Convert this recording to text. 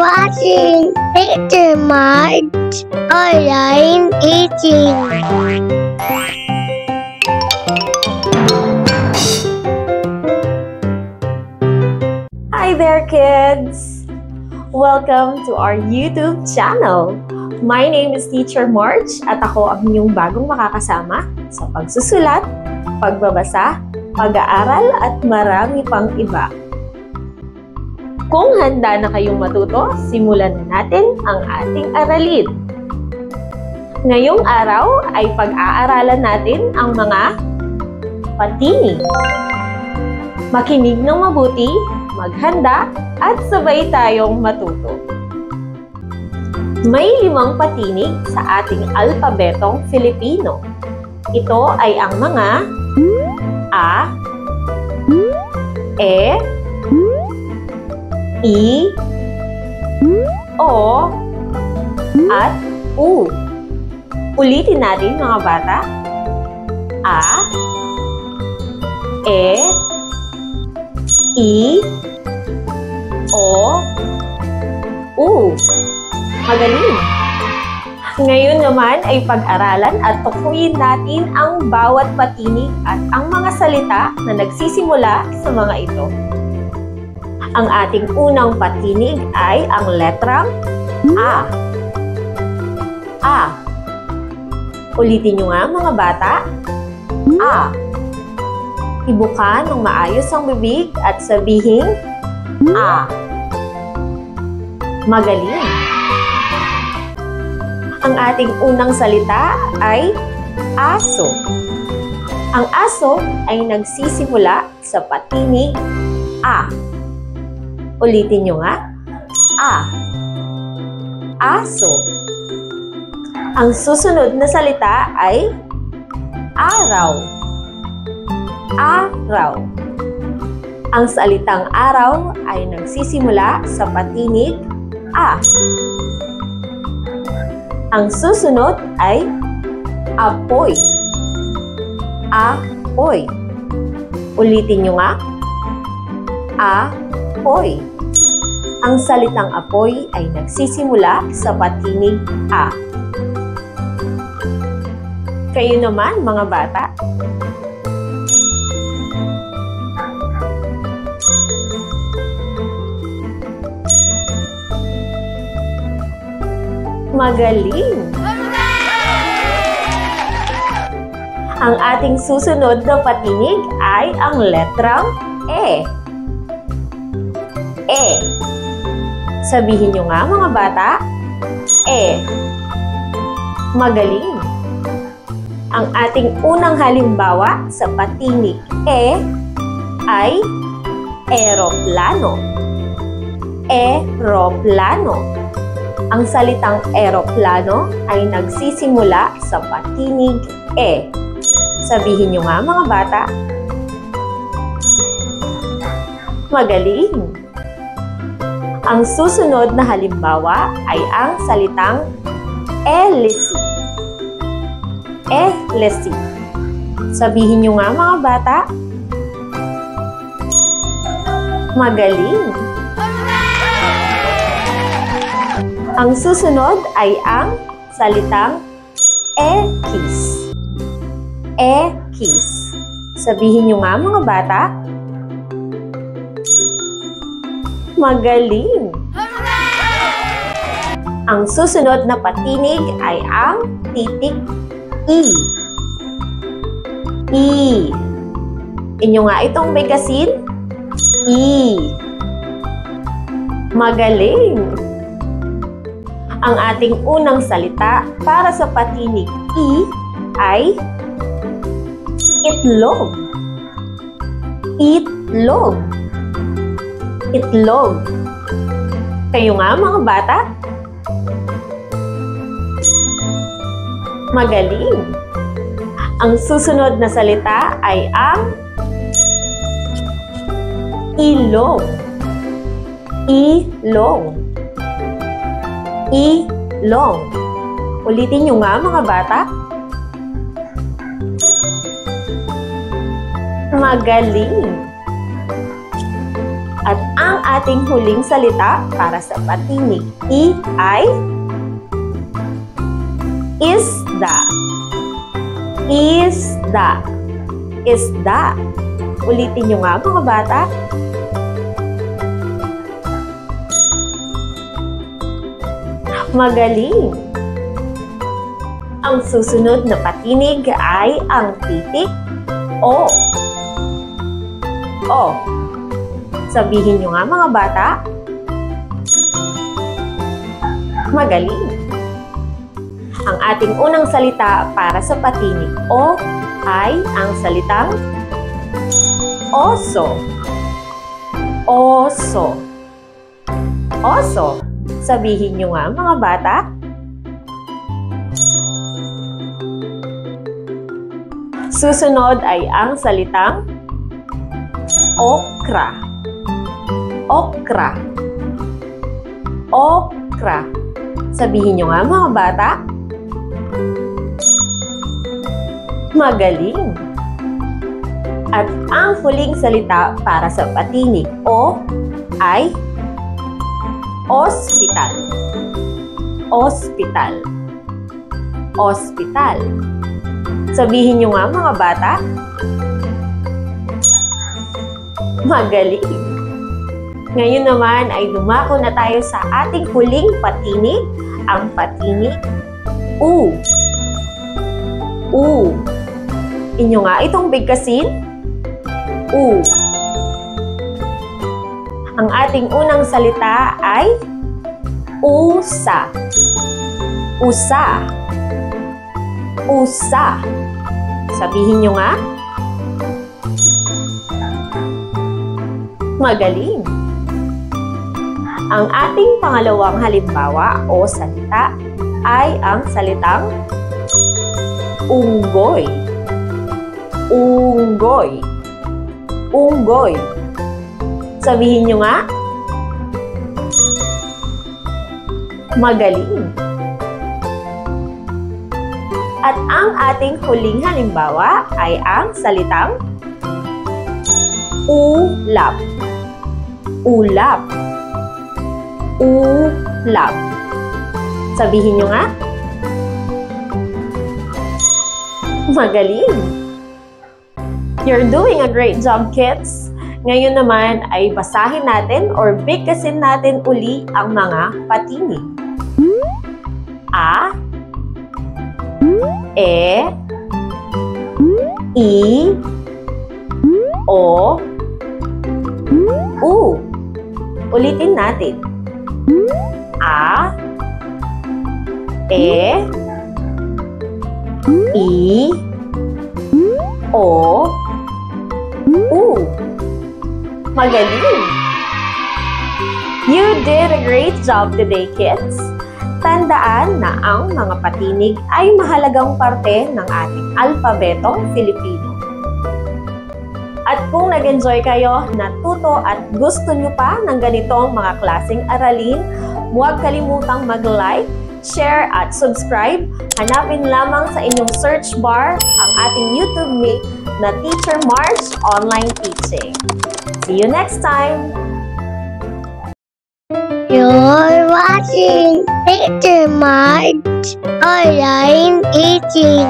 watching Teacher March Online Teaching. Hi there, kids! Welcome to our YouTube channel. My name is Teacher March at ako ang inyong bagong makakasama sa pagsusulat, pagbabasa, pag-aaral at marami pang iba. Kung handa na kayong matuto, simulan na natin ang ating aralin. Ngayong araw ay pag-aaralan natin ang mga patinig. Makinig ng mabuti, maghanda, at sabay tayong matuto. May 5 patinig sa ating alpabetong Filipino. Ito ay ang mga A, E, I, O, at U. Ulitin natin mga bata. A, E, I, O, U. Magaling! Ngayon naman ay pag-aralan at tukuyin natin ang bawat patinig at ang mga salita na nagsisimula sa mga ito. Ang ating unang patinig ay ang letrang A. A. Ulitin nyo nga mga bata. A. Ibuka ng maayos ang bibig at sabihin A. Magaling! Ang ating unang salita ay aso. Ang aso ay nagsisimula sa patinig A. Ulitin nyo nga. A. Aso. Ang susunod na salita ay araw. Araw. Ang salitang araw ay nagsisimula sa patinig A. Ang susunod ay apoy. Apoy. Ulitin nyo nga. Apoy. Ang salitang apoy ay nagsisimula sa patinig A. Kayo naman, mga bata. Magaling! Ang ating susunod na patinig ay ang letrang E. E. Sabihin nyo nga mga bata. E. Magaling! Ang ating unang halimbawa sa patinig E ay eroplano. Eroplano. Ang salitang eroplano ay nagsisimula sa patinig E. Sabihin nyo nga mga bata. Magaling! Ang susunod na halimbawa ay ang salitang elesi. Elesi. Sabihin nyo nga mga bata. Magaling! Ang susunod ay ang salitang ekis. Ekis. Sabihin nyo nga mga bata. Magaling! Ang susunod na patinig ay ang titik I. I. Inyo nga itong bigkasin. I. Magaling! Ang ating unang salita para sa patinig I ay itlog. Itlog. Itlog. Kayo nga mga bata. Magaling. Ang susunod na salita ay ang ilong. Ilong. Ilong. Ulitin nyo nga mga bata. Magaling. At ang ating huling salita para sa patinig. I ay isda. Isda. Isda. Ulitin nyo nga mga bata. Magaling! Ang susunod na patinig ay ang titik O. O. Sabihin nyo nga mga bata. Magaling! Ang ating unang salita para sa patinig O ay ang salitang oso. Oso. Oso. Sabihin nyo nga mga bata. Susunod ay ang salitang okra. Okra. Okra. Sabihin nyo nga mga bata. Magaling! At ang huling salita para sa patinig O ay ospital. Ospital. Ospital. Sabihin nyo nga mga bata. Magaling! Ngayon naman ay dumako na tayo sa ating huling patinig, ang patinig U. U. Inyo nga itong bigkasin. U. Ang ating unang salita ay usa. Usa. Usa. Sabihin nyo nga. Magaling! Ang ating pangalawang halimbawa o salita ay ang salitang unggoy. Unggoy. Unggoy. Sabihin nyo nga. Magaling! At ang ating huling halimbawa ay ang salitang ulap. Ulap. Ulap. Sabihin nyo nga. Magaling! You're doing a great job, kids! Ngayon naman ay basahin natin or bigkasin natin uli ang mga patinig. A, E, I, O, U. Ulitin natin. A, E, I, O, U. Magaling! You did a great job today, kids! Tandaan na ang mga patinig ay mahalagang parte ng ating alpabetong Filipino. At kung nag-enjoy kayo, natuto at gusto nyo pa ng ganitong mga klaseng aralin, huwag kalimutang mag-like, share at subscribe. Hanapin lamang sa inyong search bar ang ating YouTube link na Teacher March Online Teaching. See you next time! You're watching Teacher March Online Teaching.